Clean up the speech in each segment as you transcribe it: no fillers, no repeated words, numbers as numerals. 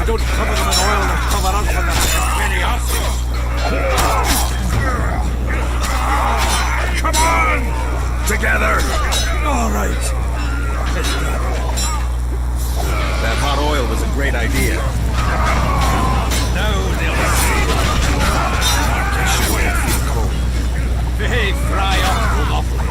I don't cover them in oil to cover up for the many asses. Come on! Together! All right. That hot oil was a great idea. Now they'll see. They fry up lovely.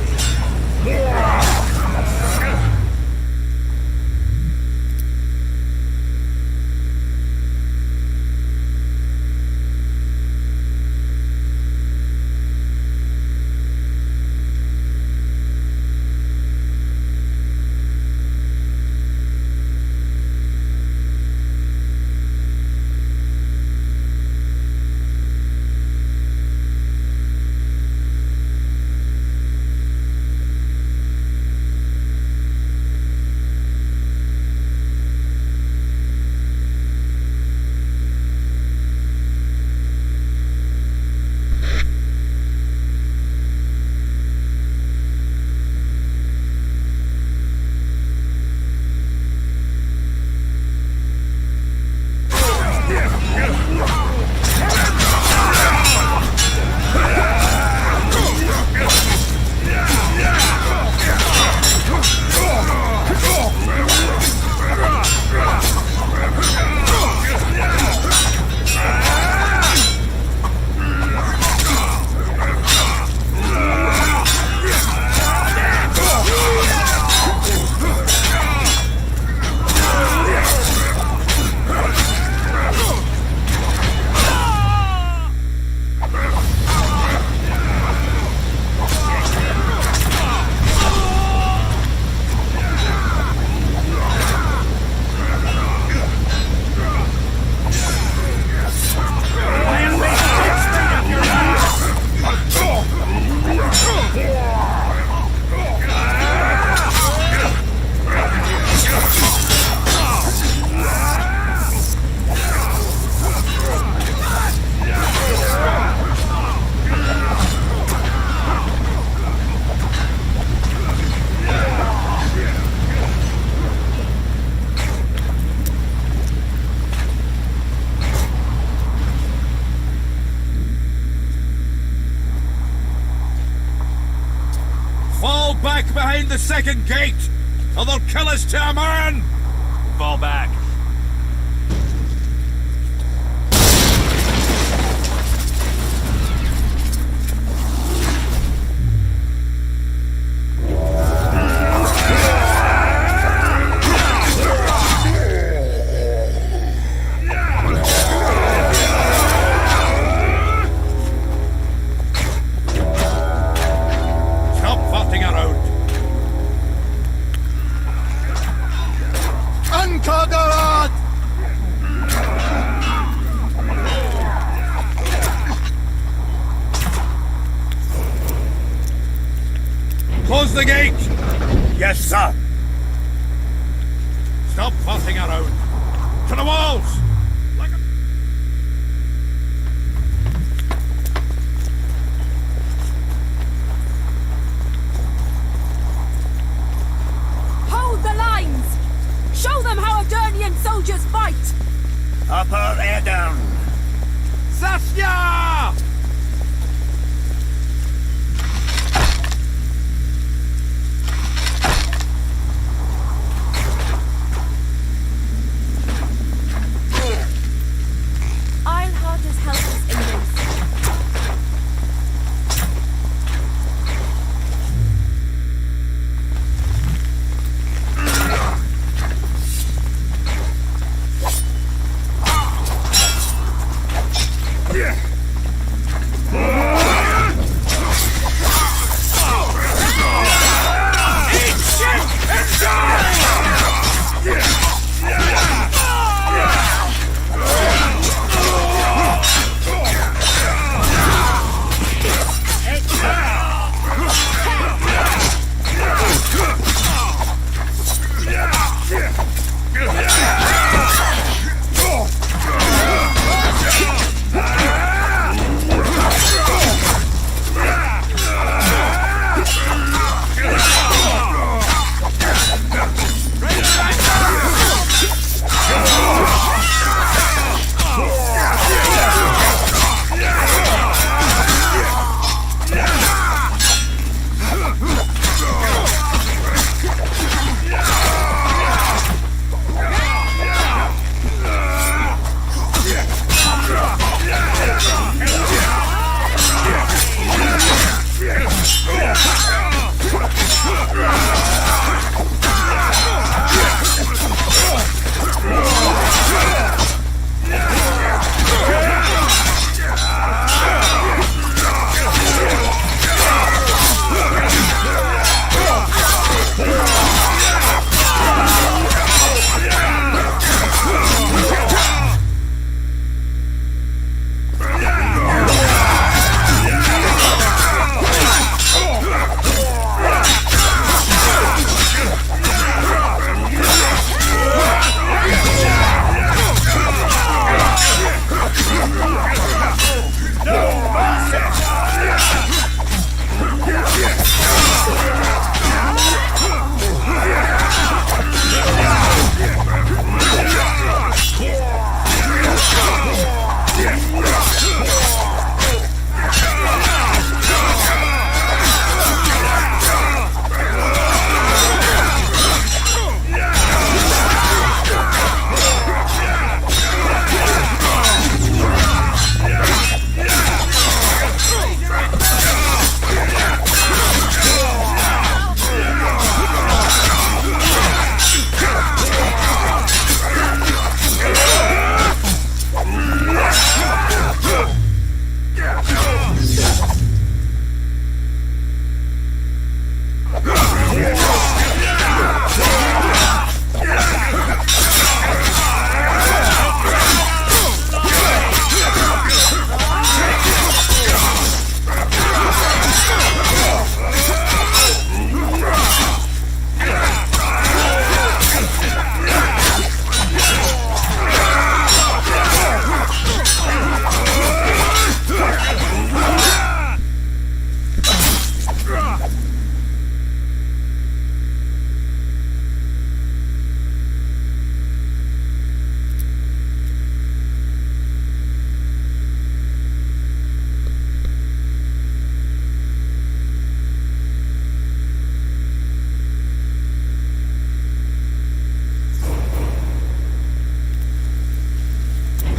Back behind the second gate, or they'll kill us to a man! Fall back. Close the gate! Yes, sir. Stop fussing around. To the walls! Like a... Hold the lines! Show them how Adernian soldiers fight! Upper air down. Saskia!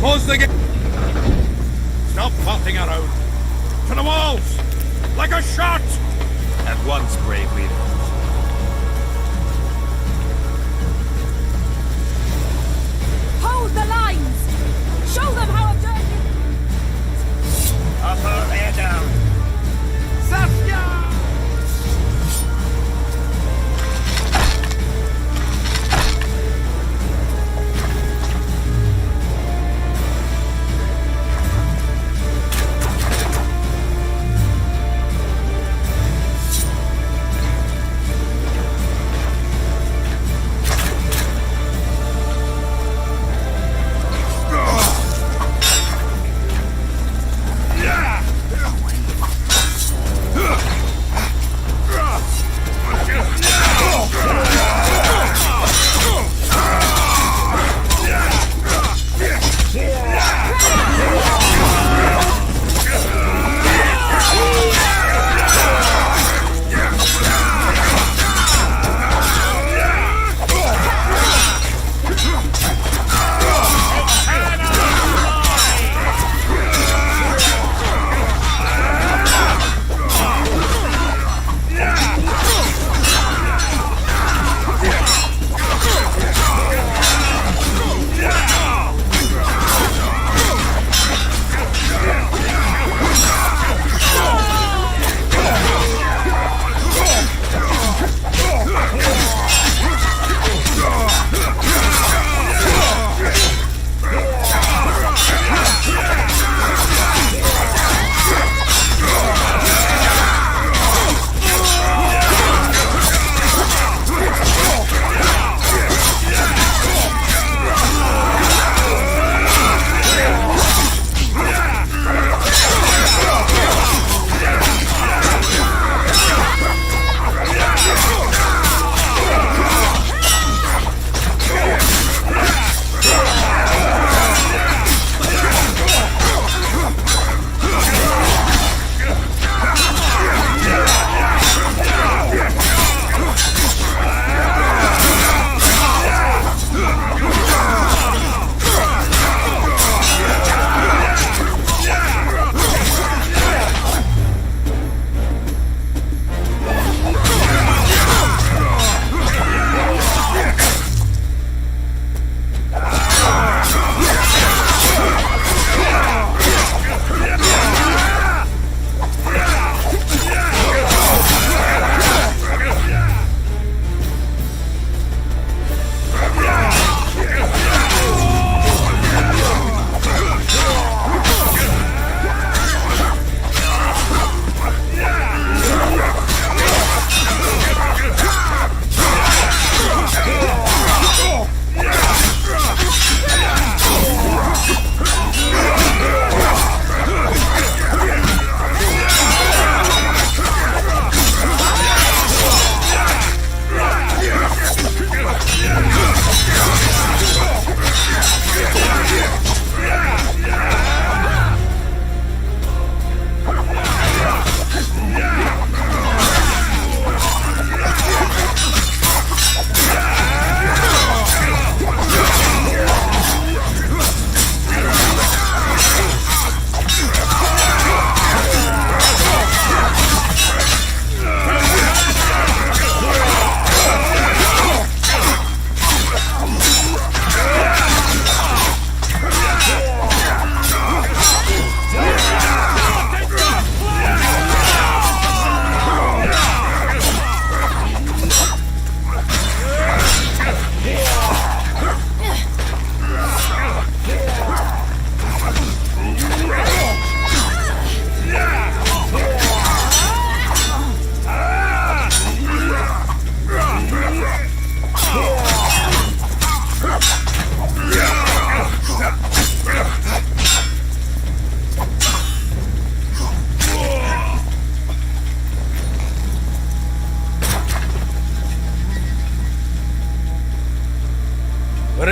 Close the gate! Stop farting around! To the walls! Like a shot! At once, brave leader. Hold the lines! Show them how I've done Upper air down.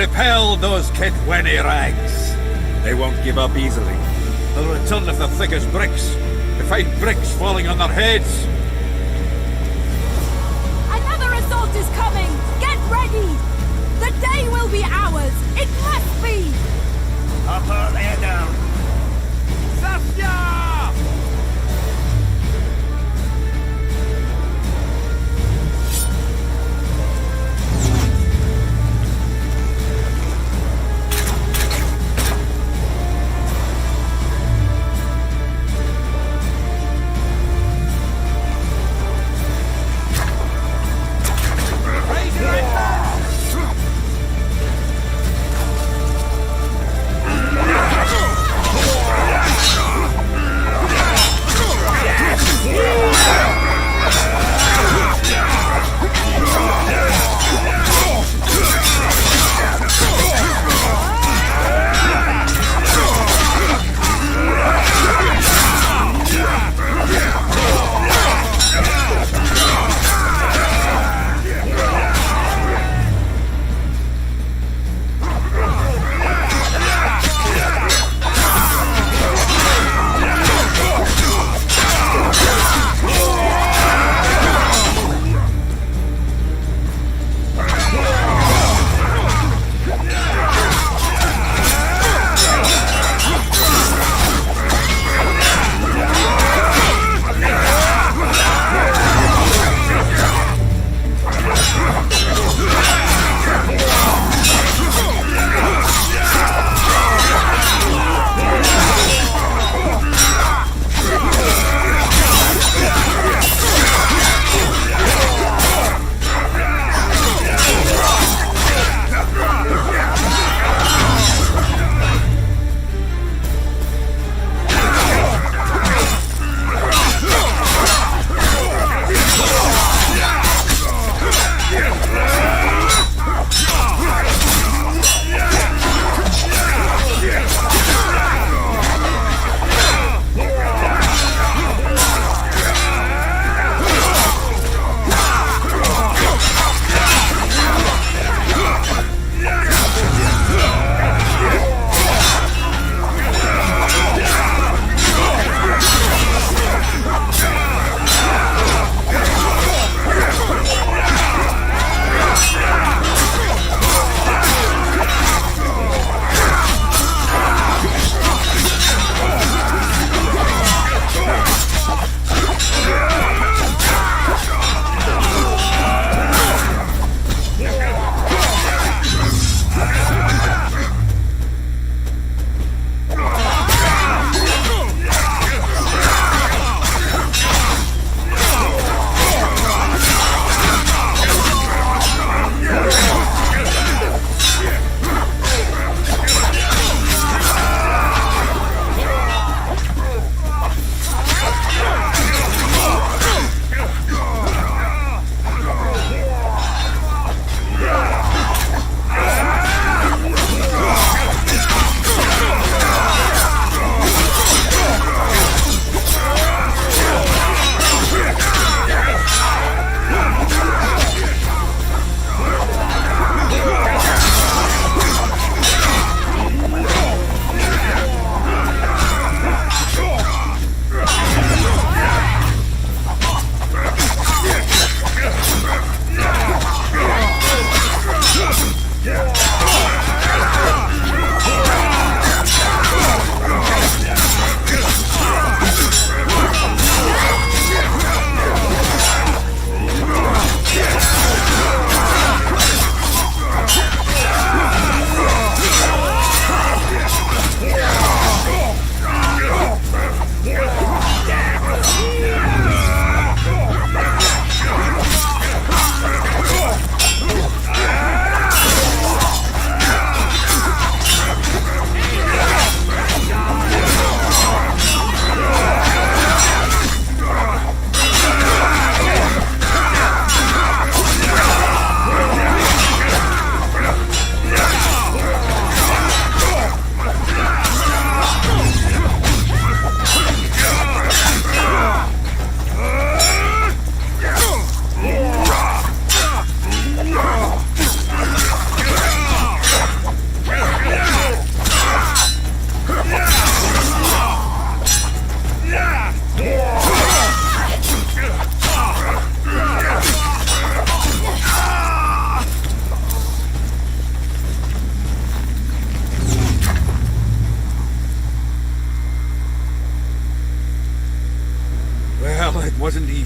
Repel those Kitwenny rags. They won't give up easily. They'll return if they're thick as bricks, to find bricks falling on their heads. Another assault is coming! Get ready! The day will be ours! It must be! Upper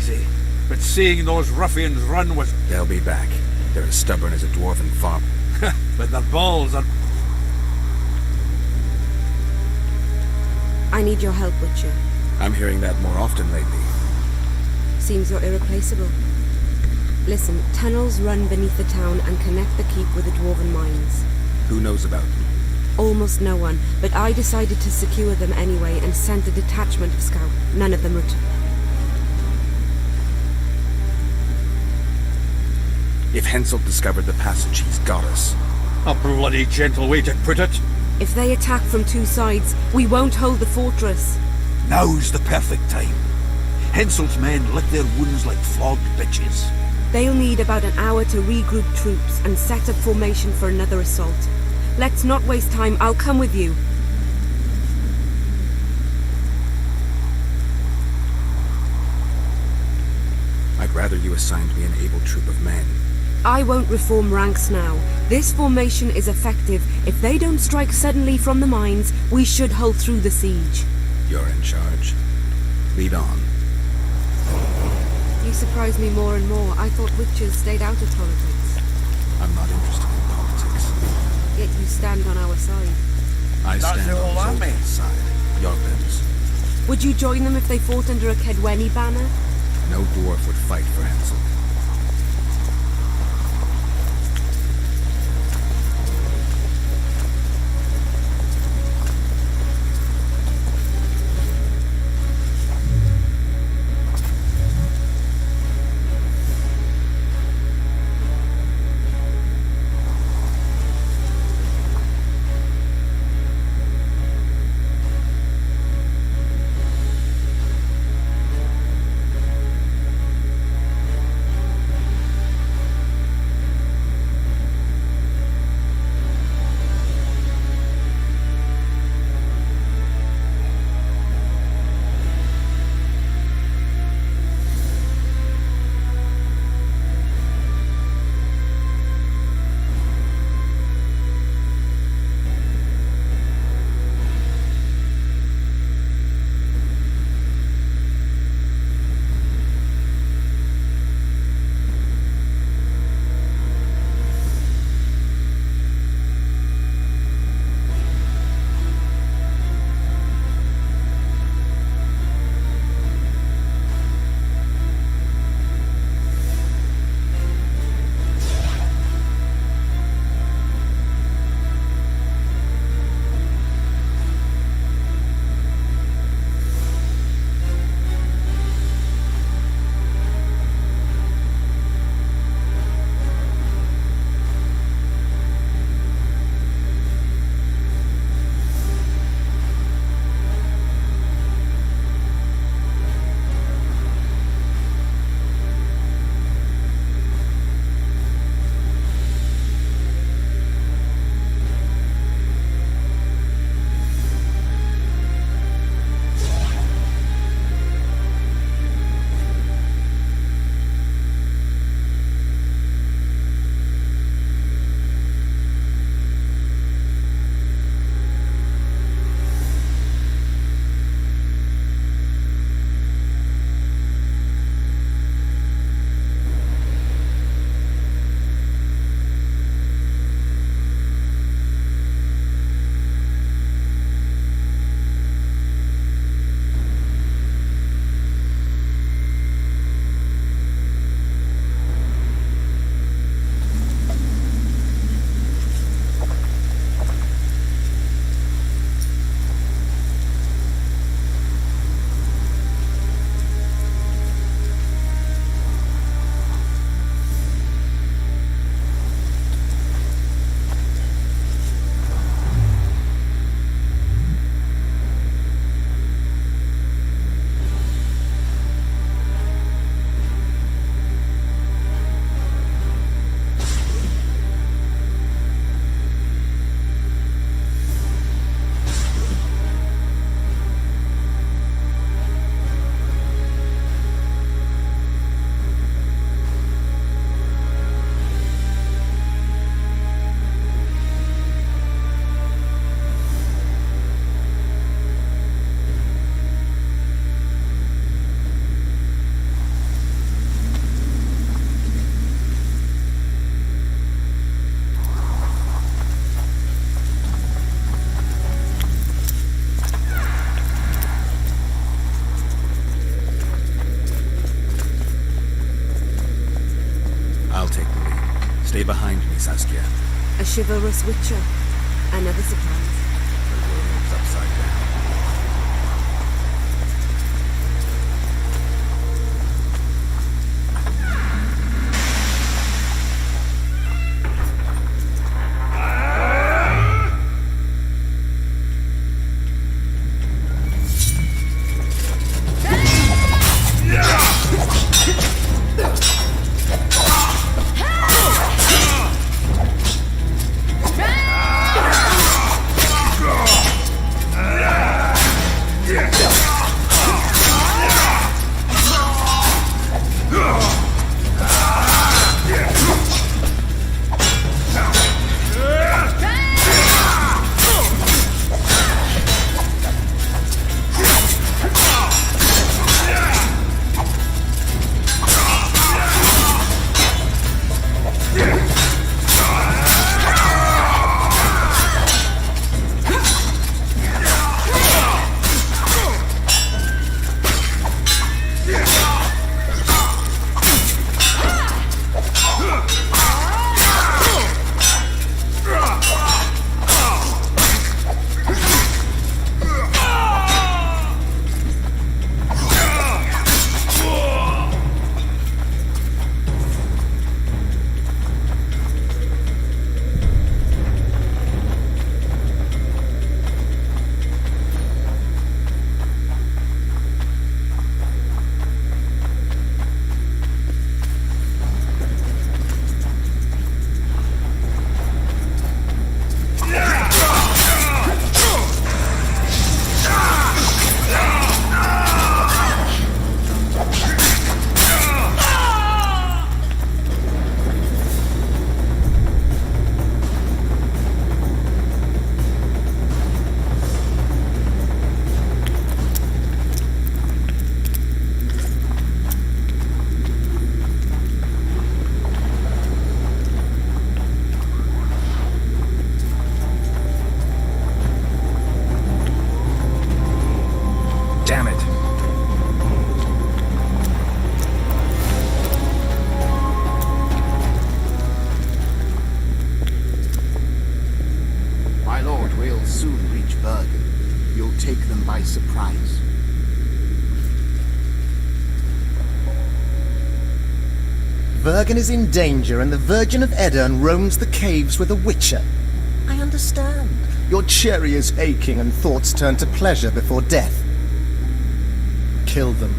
easy. But seeing those ruffians run was... They'll be back. They're as stubborn as a dwarven farm. but their balls are... I need your help, Witcher. I'm hearing that more often lately. Seems you're irreplaceable. Listen, tunnels run beneath the town and connect the keep with the dwarven mines. Who knows about them? Almost no one, but I decided to secure them anyway and sent a detachment of scouts. None of them returned. If Henselt discovered the passage, he's got us. A bloody gentle way to put it. If they attack from two sides, we won't hold the fortress. Now's the perfect time. Henselt's men lick their wounds like flogged bitches. They'll need about an hour to regroup troops and set up formation for another assault. Let's not waste time. I'll come with you. I'd rather you assigned me an able troop of men. I won't reform ranks now. This formation is effective. If they don't strike suddenly from the mines, we should hold through the siege. You're in charge. Lead on. You surprise me more and more. I thought witches stayed out of politics. I'm not interested in politics. Yet you stand on our side. I That's stand the on whole army. Zoltan's side. Jorgen's. Would you join them if they fought under a Kedweni banner? No dwarf would fight for Henselt. chivalrous witcher. Another surprise. The world's upside down. Damn it. My lord, we'll soon reach Bergen. You'll take them by surprise. Bergen is in danger and the Virgin of Edirne roams the caves with a witcher. I understand. Your cherry is aching and thoughts turn to pleasure before death. Kill them.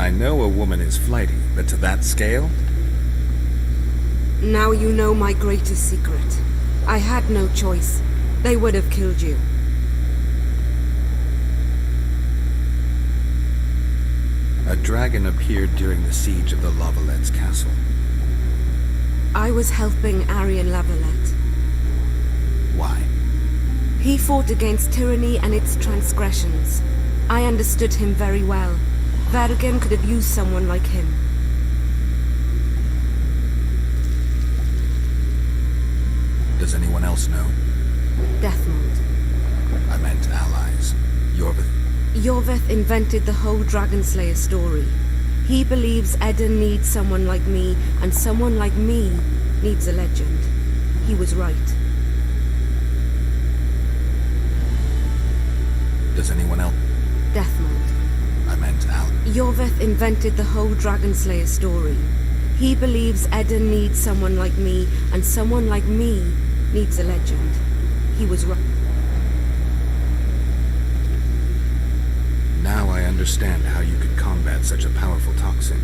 I know a woman is flighty, but to that scale? Now you know my greatest secret. I had no choice. They would have killed you. A dragon appeared during the siege of the Lavalette's castle. I was helping Aryan Lavalette. Why? He fought against tyranny and its transgressions. I understood him very well. Vergen could have used someone like him. Does anyone else know? Deathmold. I meant allies. Yorvith. Yorvith invented the whole Dragon Slayer story. He believes Eden needs someone like me, and someone like me needs a legend. He was right. Does anyone else? Deathmold. I meant Al. Yorvith invented the whole Dragon Slayer story. He believes Eden needs someone like me, and someone like me needs a legend. He was right. Now I understand how you could combat such a powerful toxin.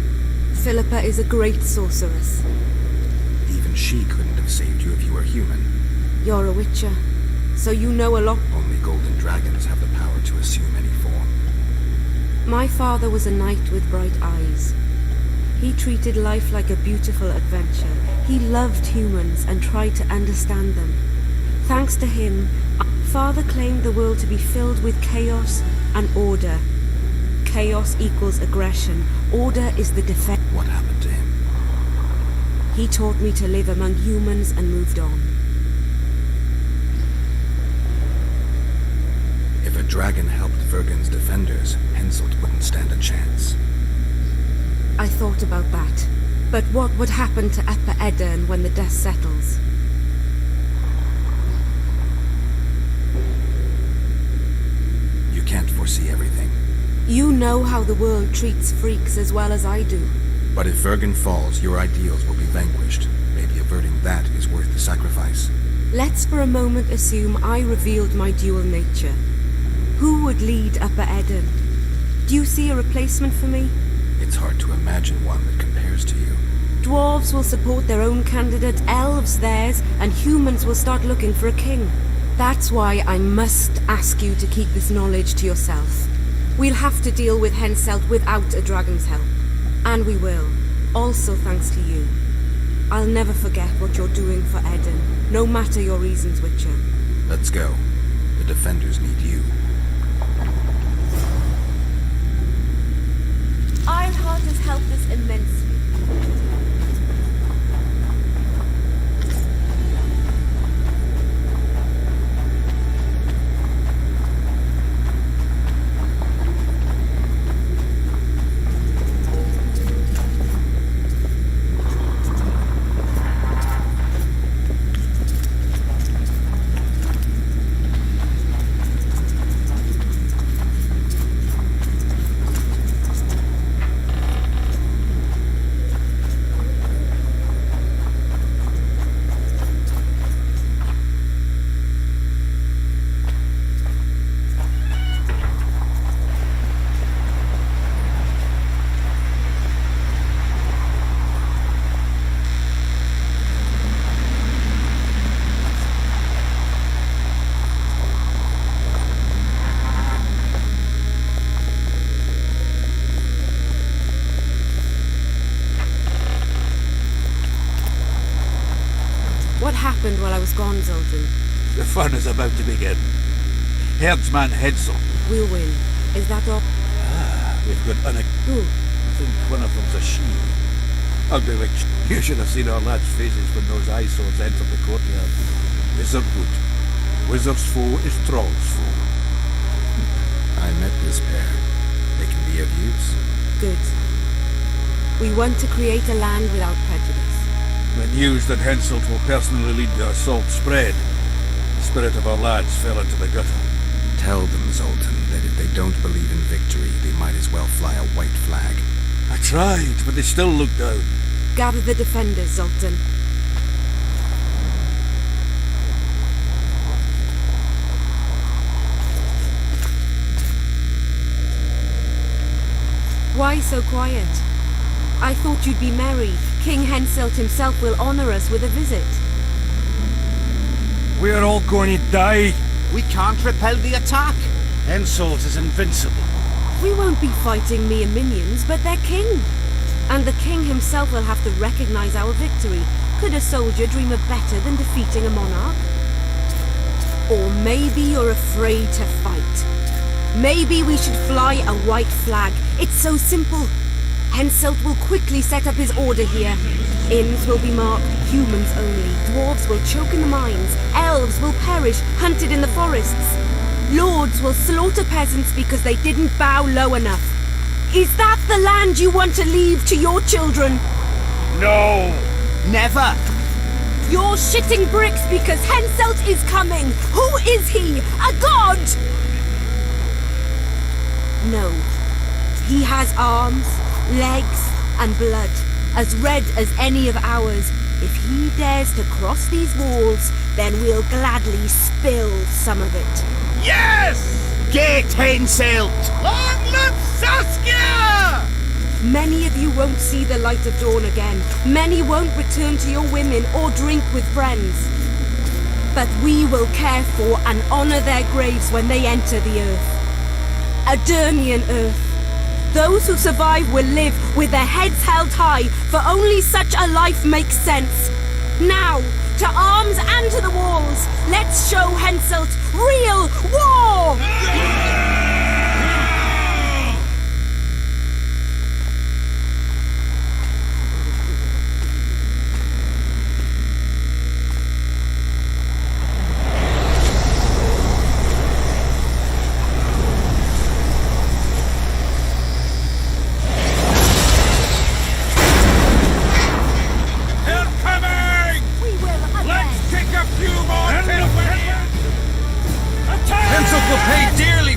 Philippa is a great sorceress. Even she couldn't have saved you if you were human. You're a witcher, so you know a lot. Only golden dragons have the power to assume any form. My father was a knight with bright eyes. He treated life like a beautiful adventure. He loved humans and tried to understand them. Thanks to him, Father claimed the world to be filled with chaos and order. Chaos equals aggression. Order is the defense. What happened to him? He taught me to live among humans and moved on. If a dragon helped Vergen's defenders, Henselt wouldn't stand a chance. I thought about that. But what would happen to Upper Edirn when the dust settles? You can't foresee everything. You know how the world treats freaks as well as I do. But if Vergen falls, your ideals will be vanquished. Maybe averting that is worth the sacrifice. Let's for a moment assume I revealed my dual nature. Who would lead Upper Edirn? Do you see a replacement for me? It's hard to imagine one that compares to you. Dwarves will support their own candidate, elves theirs, and humans will start looking for a king. That's why I must ask you to keep this knowledge to yourself. We'll have to deal with Henselt without a dragon's help. And we will. Also thanks to you. I'll never forget what you're doing for Eden, no matter your reasons, Witcher. Let's go. The defenders need you. Ironheart has helped us immensely. What happened while I was gone, Zoltan? The fun is about to begin. Herdsman Henselt. We'll win. Is that all? We've got Who? I think one of them's a she. Ugly like you should have seen our lads' faces when those eye swords entered the courtyard. Wizard good. Wizard's foe is Troll's foe. I met this pair. They can be of use. Good. We want to create a land without prejudice. The news that Henselt will personally lead the assault spread. The spirit of our lads fell into the gutter. Tell them, Zoltan, that if they don't believe in victory, they might as well fly a white flag. I tried, but they still looked down. Gather the defenders, Zoltan. Why so quiet? I thought you'd be merry. King Henselt himself will honor us with a visit. We're all going to die. We can't repel the attack. Henselt is invincible. We won't be fighting mere minions, but their king. And the king himself will have to recognize our victory. Could a soldier dream of better than defeating a monarch? Or maybe you're afraid to fight. Maybe we should fly a white flag. It's so simple. Henselt will quickly set up his order here. Inns will be marked humans only. Dwarves will choke in the mines. Elves will perish, hunted in the forests. Lords will slaughter peasants because they didn't bow low enough. Is that the land you want to leave to your children? No! Never! You're shitting bricks because Henselt is coming! Who is he? A god? No. He has arms, legs, and blood, as red as any of ours. If he dares to cross these walls, then we'll gladly spill some of it. Yes! Get Henselt! Long live Saskia! Many of you won't see the light of dawn again. Many won't return to your women or drink with friends. But we will care for and honor their graves when they enter the earth. Adernian earth. Those who survive will live with their heads held high, for only such a life makes sense. Now, to arms and to the walls, let's show Henselt real war! Henselt will pay dearly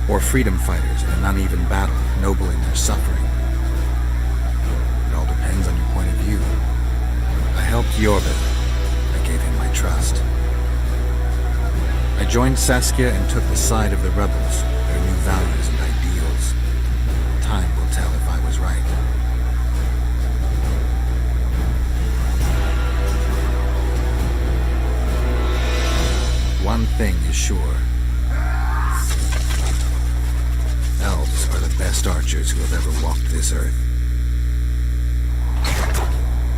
or freedom fighters in an uneven battle, noble in their suffering. It all depends on your point of view. I helped Yorvith. I gave him my trust. I joined Saskia and took the side of the rebels, their new values and ideals. Time will tell if I was right. One thing is sure. Elves are the best archers who have ever walked this earth.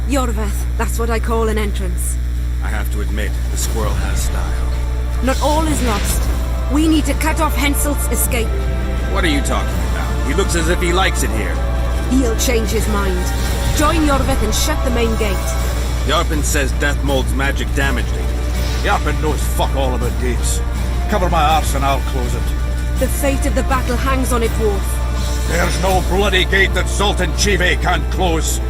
Yorvith, that's what I call an entrance. I have to admit, the squirrel has style. Not all is lost. We need to cut off Henselt's escape. What are you talking about? He looks as if he likes it here. He'll change his mind. Join Yorvith and shut the main gate. Yarpen says death mold's magic damaged it. Yarpen knows fuck all about gates. Cover my arse and I'll close it. The fate of the battle hangs on it, Dwarf. There's no bloody gate that Zoltan Chive can't close.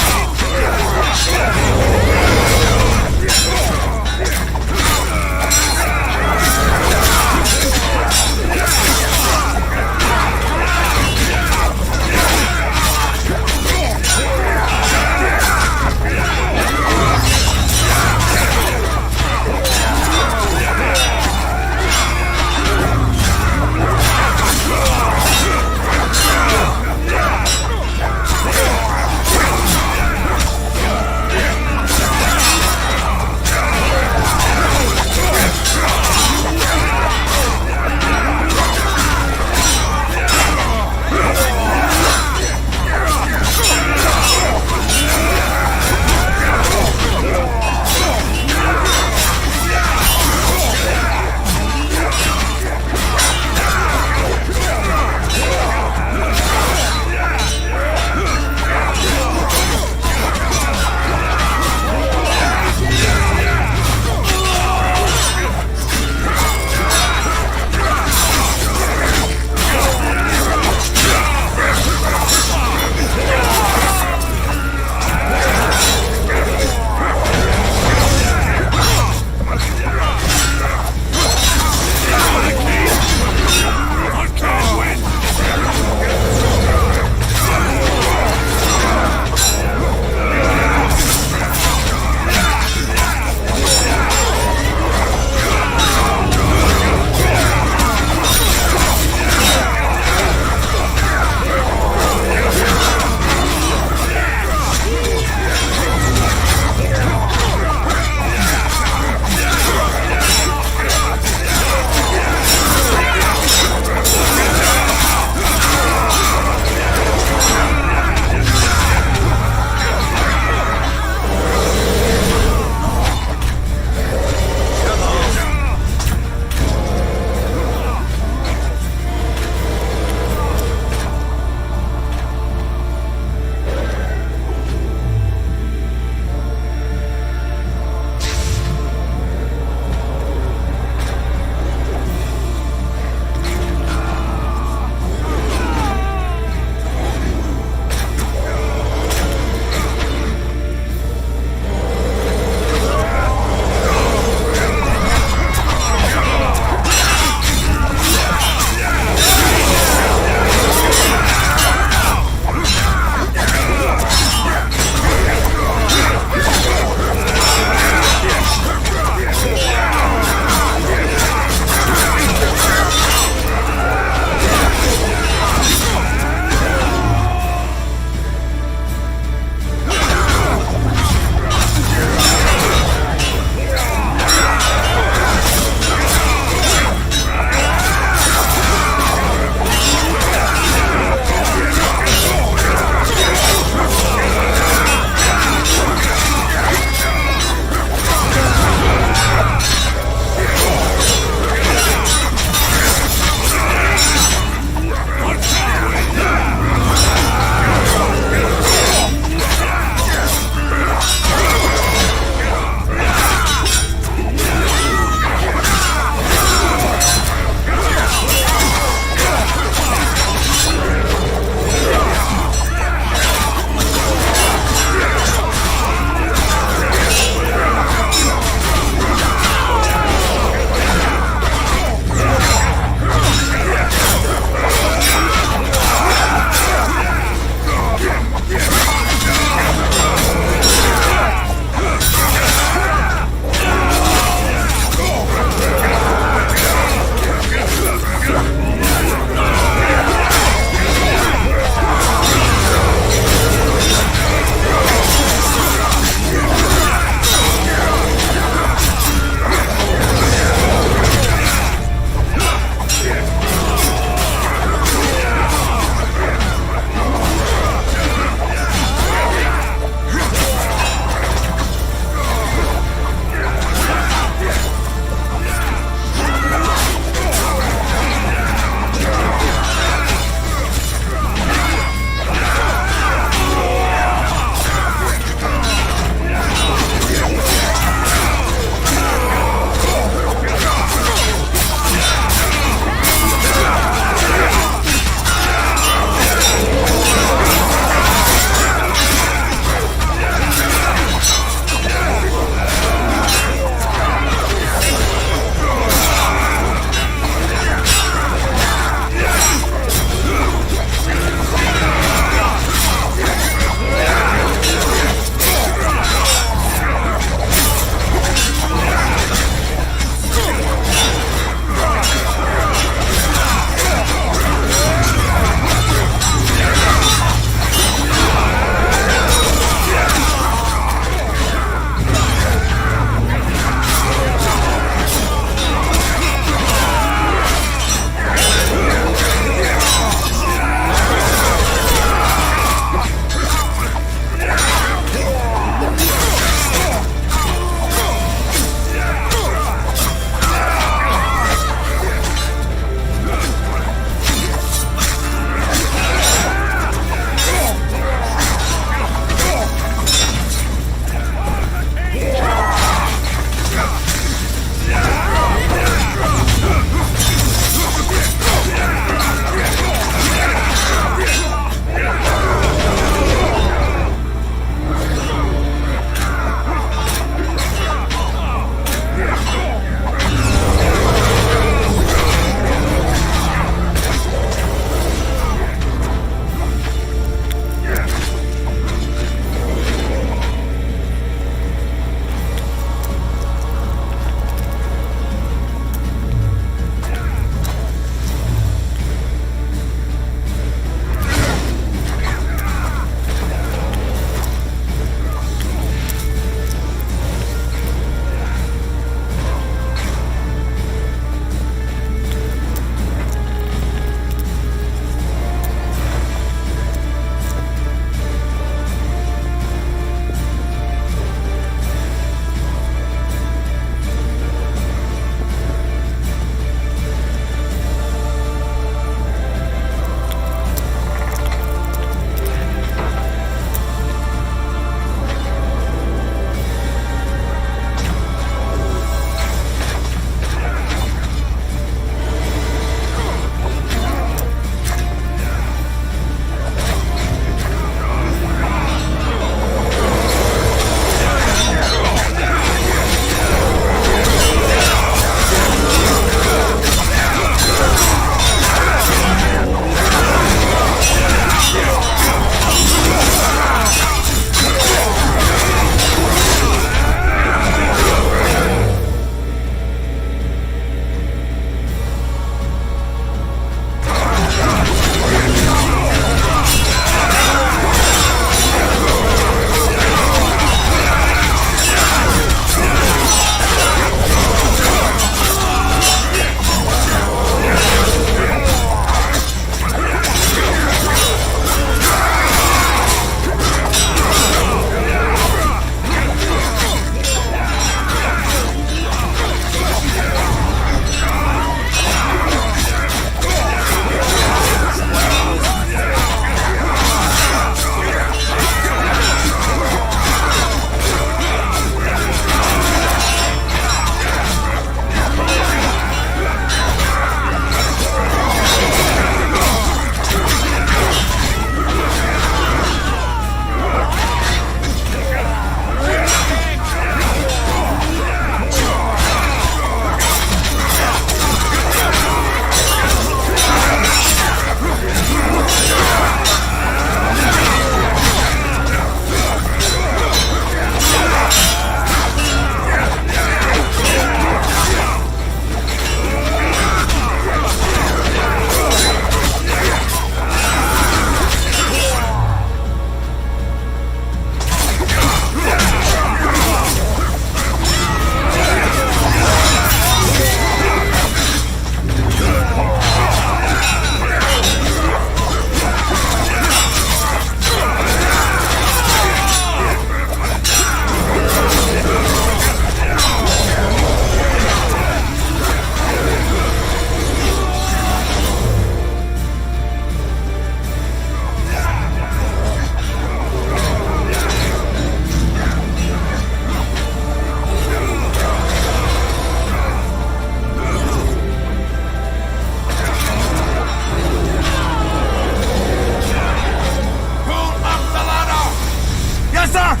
faster!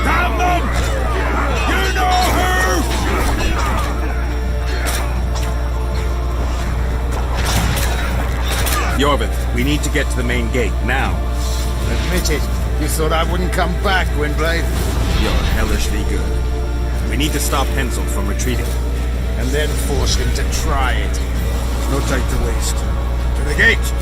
Damn them! You know who! Yorvith, we need to get to the main gate, now. Admit it. You thought I wouldn't come back, Gwynblade? You're hellishly good. We need to stop Henselt from retreating. And then force him to try it. No time to waste. To the gate!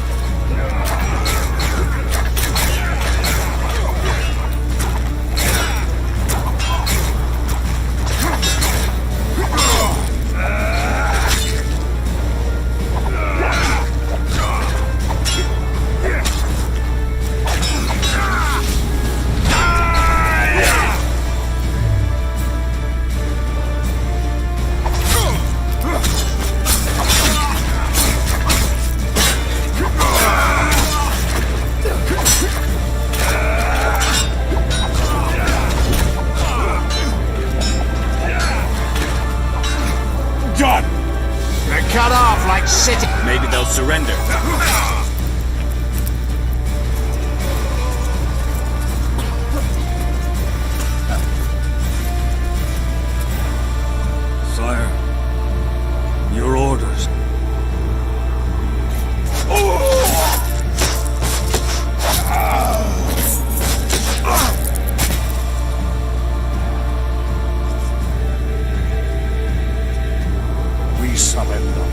Done! They're cut off like city. Maybe they'll surrender. Sire, your orders. We surrender.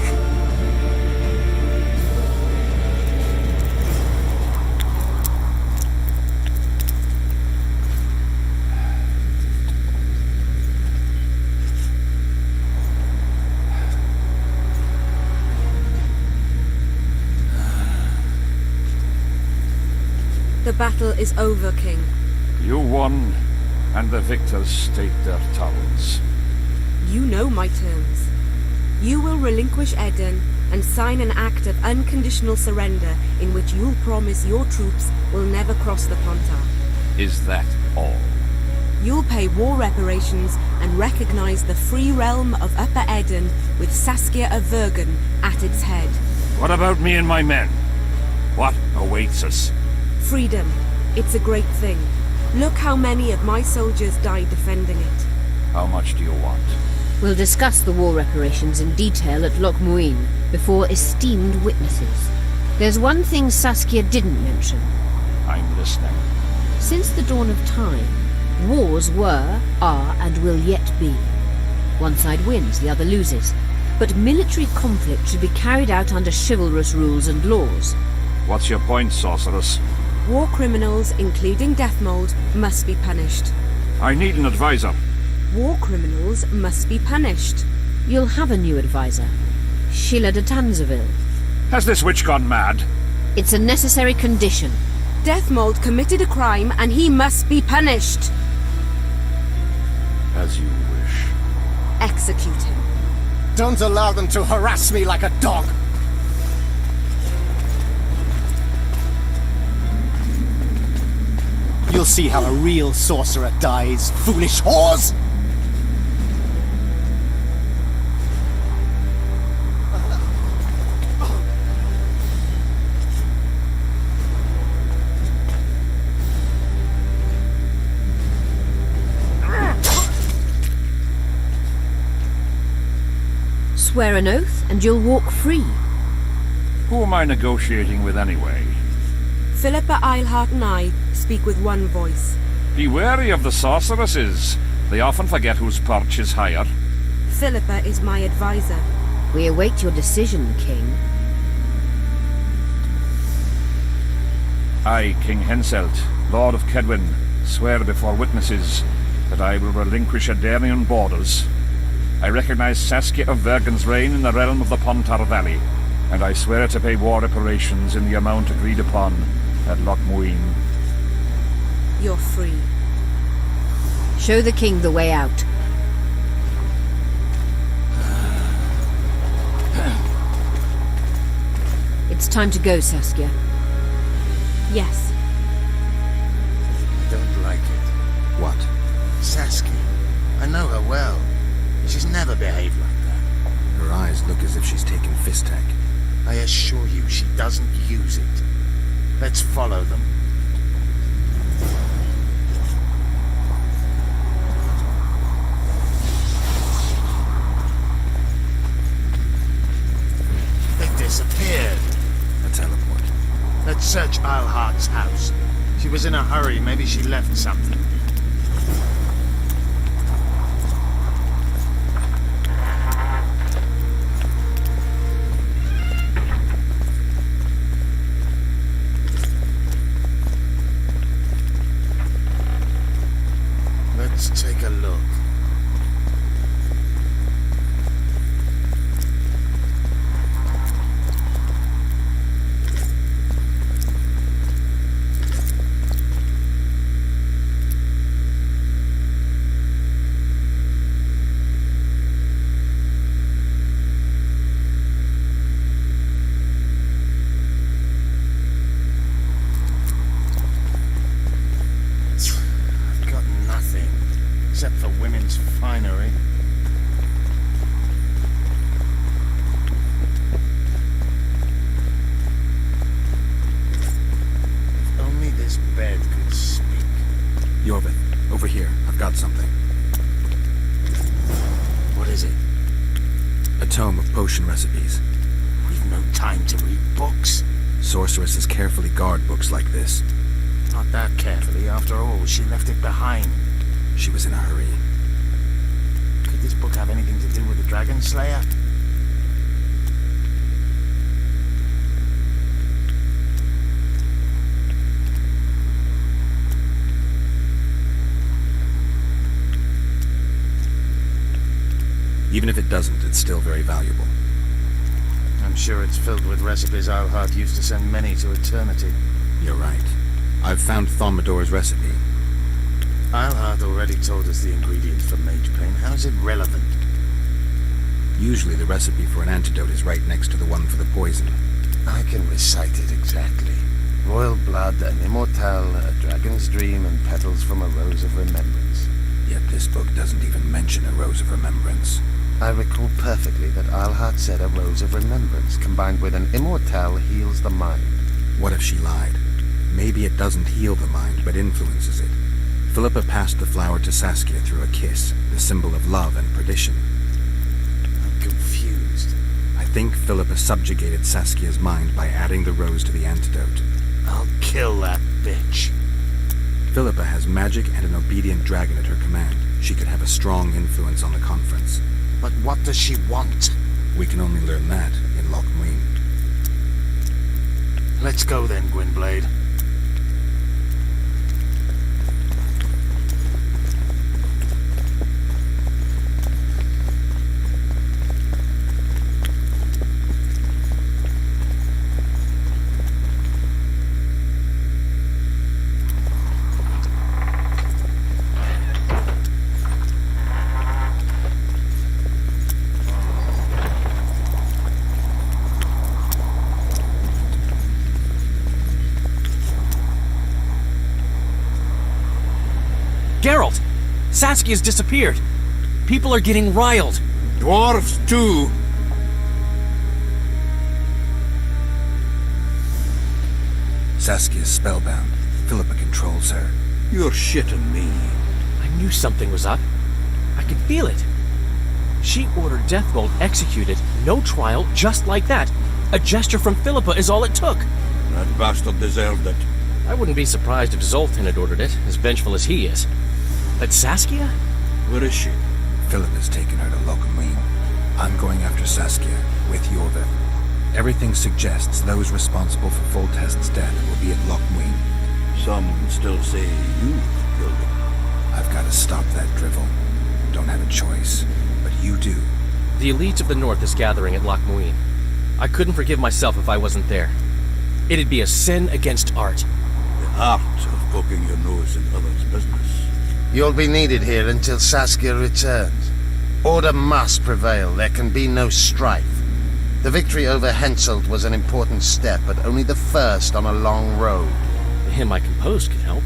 The battle is over, King. You won, and the victors state their towels. You know my terms. You will relinquish Eden and sign an act of unconditional surrender in which you'll promise your troops will never cross the Pontar. Is that all? You'll pay war reparations and recognize the free realm of Upper Eden with Saskia of Vergen at its head. What about me and my men? What awaits us? Freedom. It's a great thing. Look how many of my soldiers died defending it. How much do you want? We'll discuss the war reparations in detail at Loch Muin before esteemed witnesses. There's one thing Saskia didn't mention. I'm listening. Since the dawn of time, wars were, are, and will yet be. One side wins, the other loses. But military conflict should be carried out under chivalrous rules and laws. What's your point, sorceress? War criminals, including Deathmold, must be punished. I need an advisor. War criminals must be punished. You'll have a new advisor. Sheila de Tanzaville. Has this witch gone mad? It's a necessary condition. Deathmold committed a crime and he must be punished. As you wish. Execute him. Don't allow them to harass me like a dog! You'll see how a real sorcerer dies, foolish whores! Swear an oath and you'll walk free. Who am I negotiating with anyway? Philippa Eilhart and I speak with one voice. Be wary of the sorceresses. They often forget whose perch is higher. Philippa is my advisor. We await your decision, King. I, King Henselt, Lord of Kedwin, swear before witnesses that I will relinquish Adarian borders. I recognize Saskia of Vergen's reign in the realm of the Pontar Valley, and I swear to pay war reparations in the amount agreed upon at Loch Muin. You're free. Show the king the way out. It's time to go, Saskia. Yes. Don't like it. What? Saskia. I know her well. She's never behaved like that. Her eyes look as if she's taken Fistek. I assure you she doesn't use it. Let's follow them. They disappeared. A teleport. Let's search Eilhart's house. She was in a hurry. Maybe she left something. Let's take a look. I've got nothing except for women's finery. If only this bed could speak. Yorvith, over here. I've got something. What is it? A tome of potion recipes. We've no time to read books. Sorceresses carefully guard books like this. Not that carefully. After all, she left it behind. She was in a hurry. Could this book have anything to do with the Dragon Slayer? Even if it doesn't, it's still very valuable. I'm sure it's filled with recipes Eilhart used to send many to eternity. You're right. I've found Thaumadore's recipe. Eilhart already told us the ingredients for mage pain. How is it relevant? Usually the recipe for an antidote is right next to the one for the poison. I can recite it exactly. Royal blood, an immortal, a dragon's dream, and petals from a rose of remembrance. Yet this book doesn't even mention a rose of remembrance. I recall perfectly that Eilhart said a rose of remembrance combined with an immortal heals the mind. What if she lied? Maybe it doesn't heal the mind, but influences it. Philippa passed the flower to Saskia through a kiss, the symbol of love and perdition. I'm confused. I think Philippa subjugated Saskia's mind by adding the rose to the antidote. I'll kill that bitch. Philippa has magic and an obedient dragon at her command. She could have a strong influence on the conference. But what does she want? We can only learn that in Lochmuin. Let's go then, Gwynblade. Geralt! Saskia's disappeared. People are getting riled. Dwarves, too. Saskia's spellbound. Philippa controls her. You're shitting me. I knew something was up. I could feel it. She ordered Deathbolt executed, no trial, just like that. A gesture from Philippa is all it took. That bastard deserved it. I wouldn't be surprised if Zoltan had ordered it, as vengeful as he is. But Saskia? Where is she? Philippa's taken her to Lochmuin. I'm going after Saskia, with Yorvith. Everything suggests those responsible for Foltest's death will be at Lochmuin. Some still say you killed him. I've got to stop that drivel. Don't have a choice, but you do. The elite of the North is gathering at Lochmuin. I couldn't forgive myself if I wasn't there. It'd be a sin against art. The art of poking your nose in others' business. You'll be needed here until Saskia returns. Order must prevail. There can be no strife. The victory over Henselt was an important step, but only the first on a long road. The hymn I composed could help.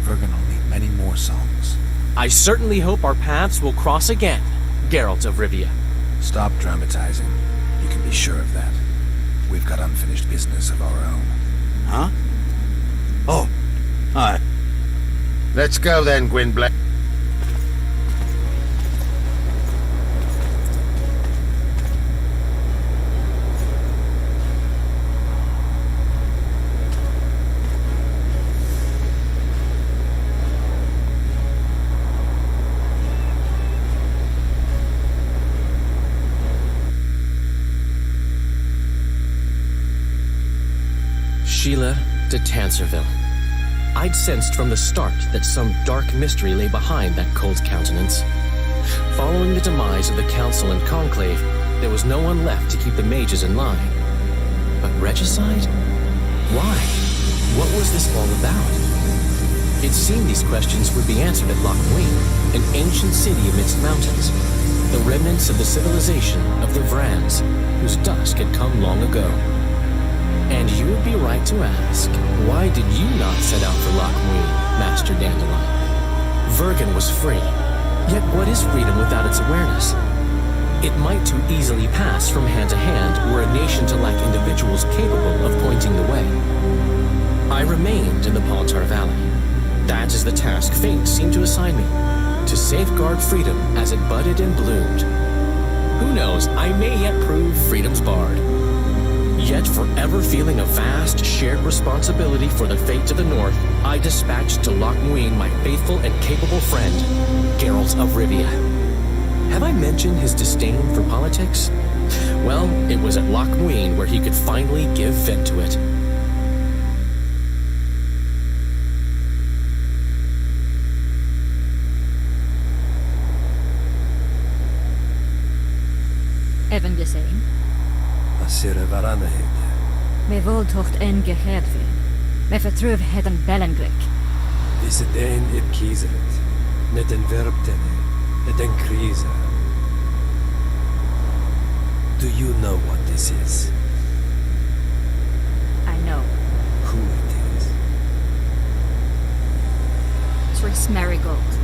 Vergen will need many more songs. I certainly hope our paths will cross again, Geralt of Rivia. Stop dramatizing. You can be sure of that. We've got unfinished business of our own. Huh? Oh, aye. Let's go then, Gwynbleidd. Sheila de Tanserville. I'd sensed from the start that some dark mystery lay behind that cold countenance. Following the demise of the Council and Conclave, there was no one left to keep the mages in line. But regicide? Why? What was this all about? It seemed these questions would be answered at Loch Muin, an ancient city amidst mountains, the remnants of the civilization of the Vrans, whose dusk had come long ago. And you would be right to ask, why did you not set out for Loch Muin, Master Dandelion? Vergen was free, yet what is freedom without its awareness? It might too easily pass from hand to hand were a nation to lack individuals capable of pointing the way. I remained in the Pontar Valley. That is the task fate seemed to assign me, to safeguard freedom as it budded and bloomed. Who knows, I may yet prove freedom's bard. Yet forever feeling a vast, shared responsibility for the fate of the North, I dispatched to Loch Muin my faithful and capable friend, Geralt of Rivia. Have I mentioned his disdain for politics? Well, it was at Loch Muin where he could finally give vent to it. Even gesehen? Sire Varanahid. Me voltocht en gehervin. Me vertruv het een bellenglik. Is het een it kiezeret. Net een verbtene. Het een krize. Do you know what this is? I know. Who it is? Tris Marigold.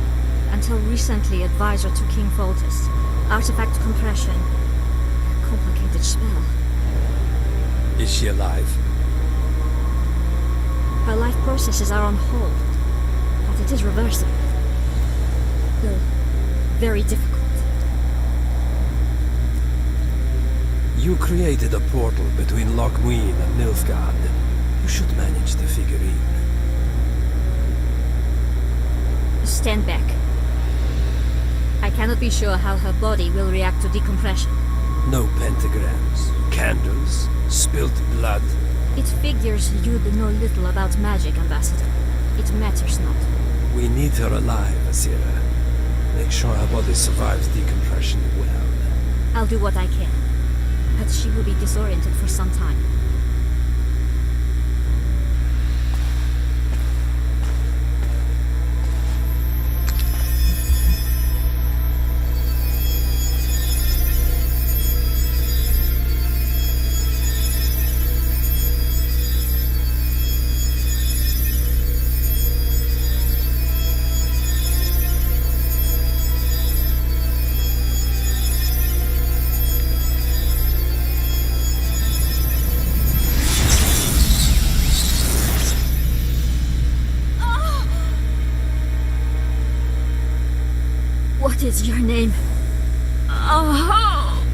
Until recently advisor to King Foltest. Artifact compression. A complicated spell. Is she alive? Her life processes are on hold, but it is reversible. Though very difficult. You created a portal between Loch Muin and Nilfgaard. You should manage the figurine. Stand back. I cannot be sure how her body will react to decompression. No pentagrams, candles, spilt blood. It figures you know little about magic, Ambassador. It matters not. We need her alive, Asira. Make sure her body survives decompression well. I'll do what I can. But she will be disoriented for some time. What is your name? Oh!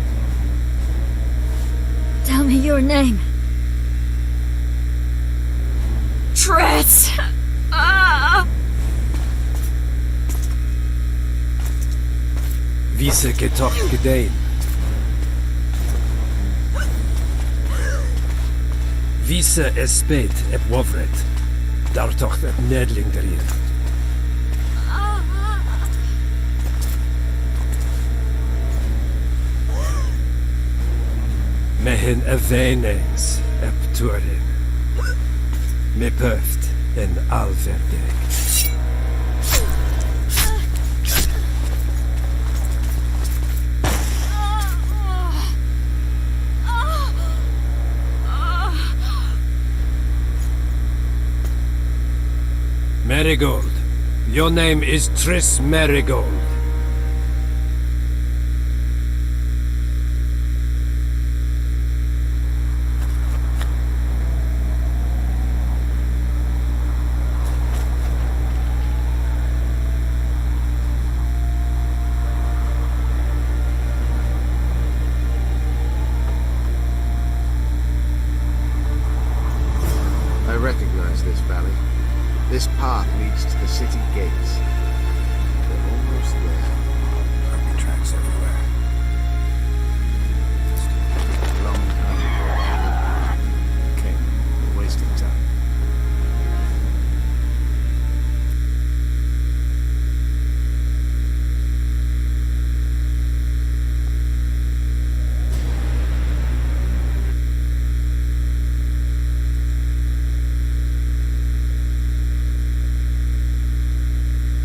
Tell me your name. Tris! Vise getocht gedein. Vise espet ep wovret. Daar tocht ep nedling erin. Mehen eveneens ep turin. Me pöft en alverdeg. Marigold. Your name is Tris Marigold. cross this valley. This path leads to the city gates. They're almost there.